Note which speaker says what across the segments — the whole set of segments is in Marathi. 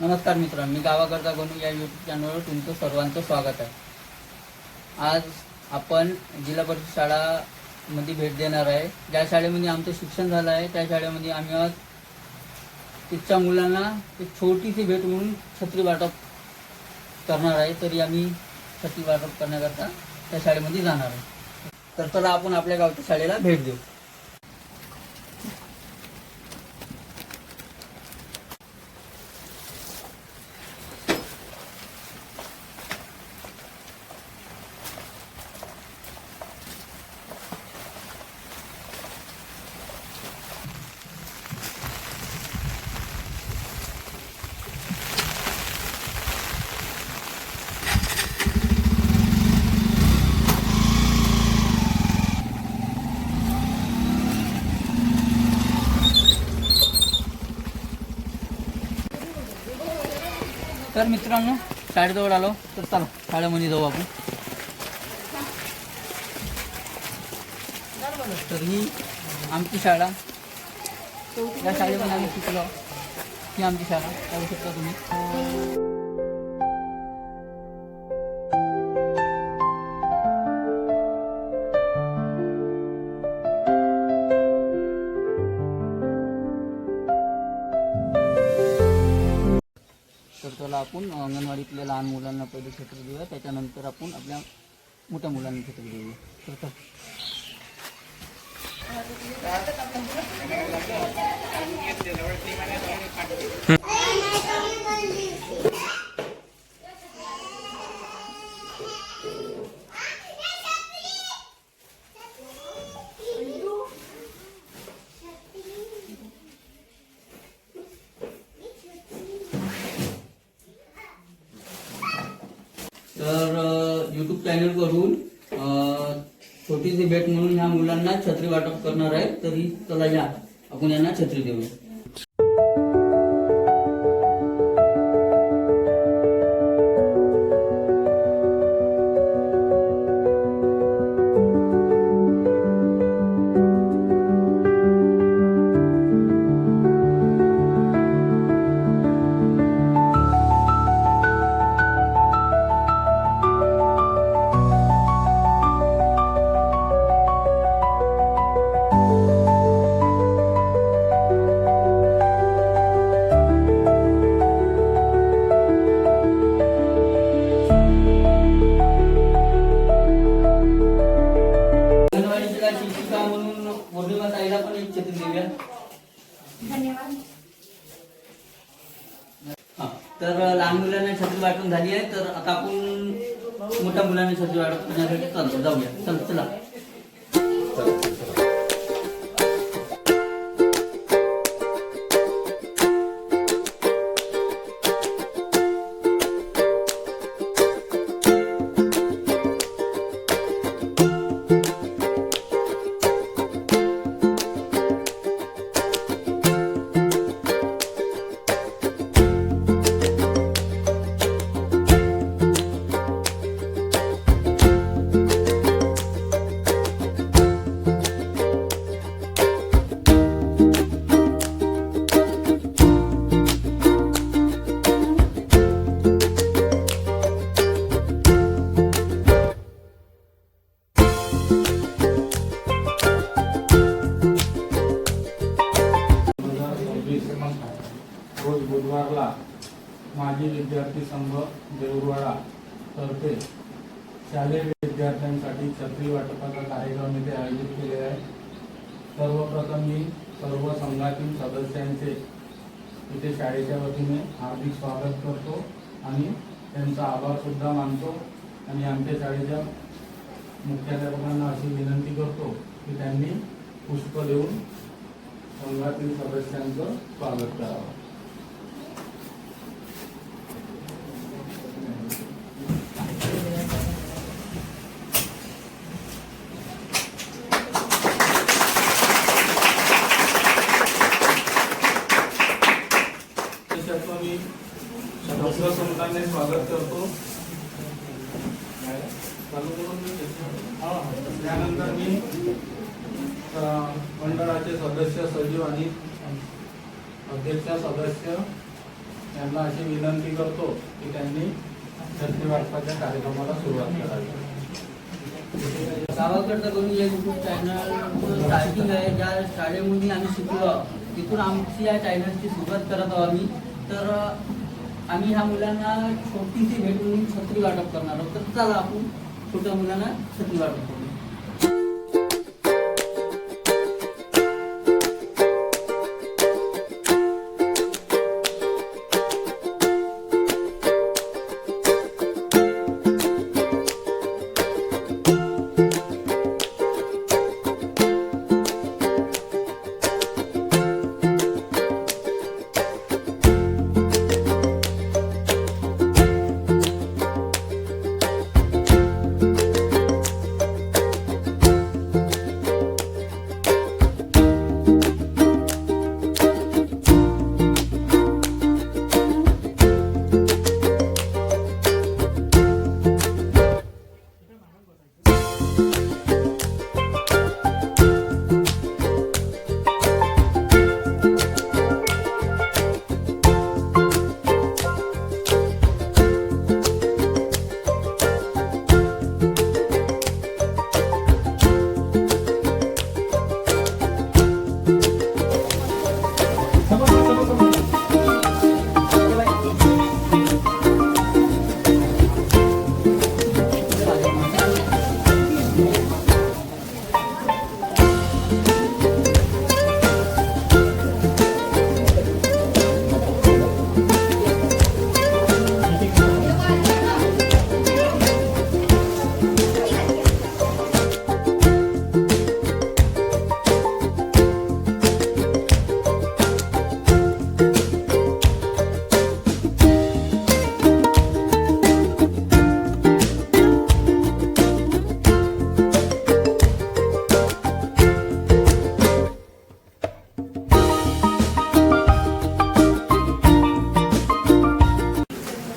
Speaker 1: नमस्कार मित्रांनो, मी गावाकडचा गणू या यूट्यूब चॅनलवर तुमचं सर्वांचं स्वागत आहे। आज आपण जिल्हा परिषद शाळामध्ये भेट देणार आहे। ज्या शाळेमध्ये आमचं शिक्षण झालं आहे त्या शाळेमध्ये आम्ही आज तिथच्या मुलांना एक छोटीशी भेट म्हणून छत्री वाटप करणार आहे। तरी आम्ही छत्री वाटप करण्याकरता त्या शाळेमध्ये जाणार आहे। तर चला आपण आपल्या गावच्या शाळेला भेट देऊ। तर मित्रांनो, शाळेजवळ आलो तर चला शाळेमध्ये जाऊ आपण। तर ही आमची शाळा, या शाळेमध्ये आम्ही शिकलो। ही आमची शाळा पाहू शकता तुम्ही। तर चला आपण अंगणवाडीतल्या लहान मुलांना पहिले छत्री देऊया, त्याच्यानंतर आपण आपल्या मोठ्या मुलांना छत्री देऊया। तर चल। तर यूट्यूब चॅनलवरून छोटीशी भेट म्हणून ह्या मुलांना छत्री वाटप करणार आहे। तरी चला या आपण यांना छत्री देऊया। शिक्षिका म्हणून पौर्णिमा ताईला पण एक छत्री देऊया।
Speaker 2: धन्यवाद।
Speaker 1: तर लहान मुलांना छत्री वाटून झाली आहे, तर आता आपण मोठ्या मुलांना छत्री वाटप करण्यासाठी चालतो, जाऊया। चल चला।
Speaker 3: रोज बुधवारला माजी विद्यार्थी संघ देऊरवाडा तर्फे शालेय विद्यार्थ्यांसाठी छत्री वाटपाचा कार्यक्रम इथे आयोजित केले आहे। सर्वप्रथम मी सर्व संघातील सदस्यांचे इथे शाळेच्या वतीने हार्दिक स्वागत करतो आणि त्यांचा आभार सुद्धा मानतो आणि आमच्या शाळेच्या मुख्याध्यापकांना अशी विनंती करतो की त्यांनी पुष्प देऊन संघातील सदस्यांचं स्वागत करावं। मी संघाने स्वागत करतो। त्यानंतर मी मंडळाचे सदस्य सचिव आणि अध्यक्ष सदस्य त्यांना अशी विनंती करतो की त्यांनी छत्री वाटपाच्या कार्यक्रमाला सुरुवात करावी.
Speaker 1: गावाकडचा करून या यूट्यूब चॅनल स्टार्टिंग आहे, ज्या शाळेमध्ये आम्ही शिकलो तिथून आमची या चॅनलची सुरुवात करत आहोत आम्ही. तर आम्ही ह्या मुलांना छोटीशी भेट म्हणून छत्री वाटप करणार आहोत. तर चला आपण छोट्या मुलांना छत्री वाटप करू.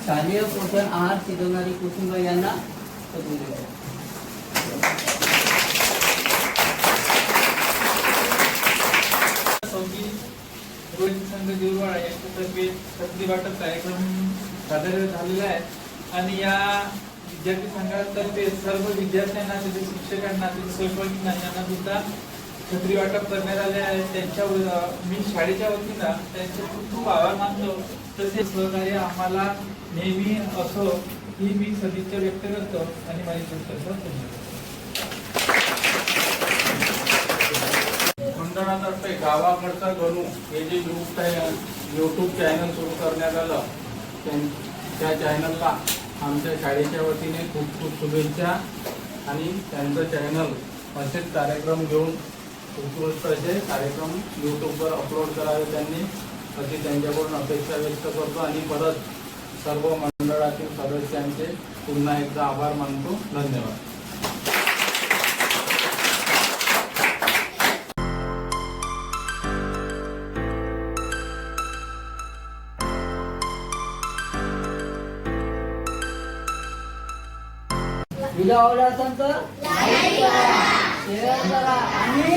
Speaker 1: शालेय पोषण आहार शिकवणारी कुटुंब यांना पदवी देतो.
Speaker 4: रोहित संघ देऊरवाडा यांच्यातर्फे छत्री वाटप कार्यक्रम सादर झालेला आहे आणि या विद्यार्थी संघातर्फे सर्व विद्यार्थ्यांना तिथे शिक्षकांना तिथे सहभागींना यांना सुद्धा छत्री वाटप करण्यात आले आहे. त्यांच्या मी शाळेच्या वतीनं त्यांचे खूप खूप आभार मानतो. तसेच सहकार्य आम्हाला नेहमी असो ही मी सदिच्छा व्यक्त करतो आणि माझी धन्यवाद.
Speaker 3: मंडळातर्फे गावाकडचा गणू हे जे यूट्यूब चॅनल सुरू करण्यात आलं त्या चॅनलला आमच्या शाळेच्या वतीने खूप खूप शुभेच्छा आणि त्यांचं चॅनल असेच कार्यक्रम घेऊन उत्कृष्ट असे कार्यक्रम यूट्यूबवर अपलोड करावे त्यांनी अशी त्यांच्याकडून अपेक्षा व्यक्त करतो आणि परत सर्व मंडळातील सदस्यांचे पुन्हा एकदा आभार मानतो. धन्यवाद.
Speaker 1: व्हिडिओ आवडला असेल तर लाईक करा, शेअर करा आणि